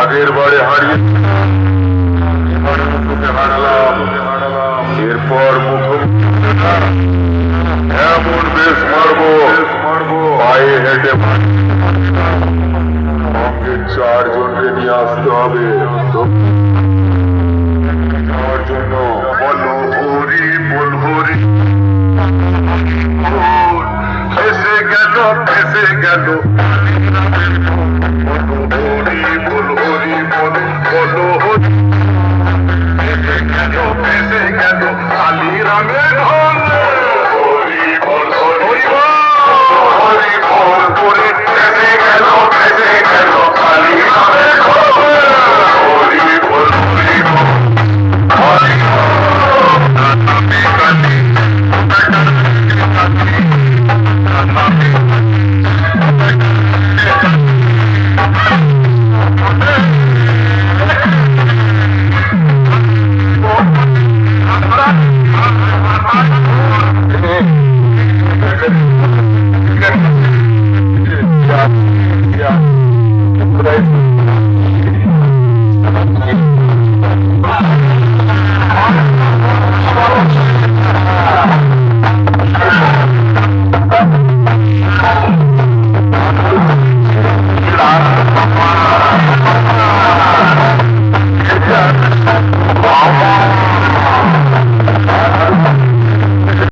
আগের বারে হারিয়ে এরপর এমন বেশ মারবো পায়ে হেঁটে সঙ্গে 4 জনকে নিয়ে আসতে হবে যাওয়ার জন্য। বলো হরি বল হরি ফেসে গেল ফেসে গেল হরি বল হরি বল বলো হরি ফেসে গেল ফেসে গেল কালী রামের হরি বল হরি হরি বল করে ফেসে গেল কালী রামের হরি বল হরি হরি Thank you.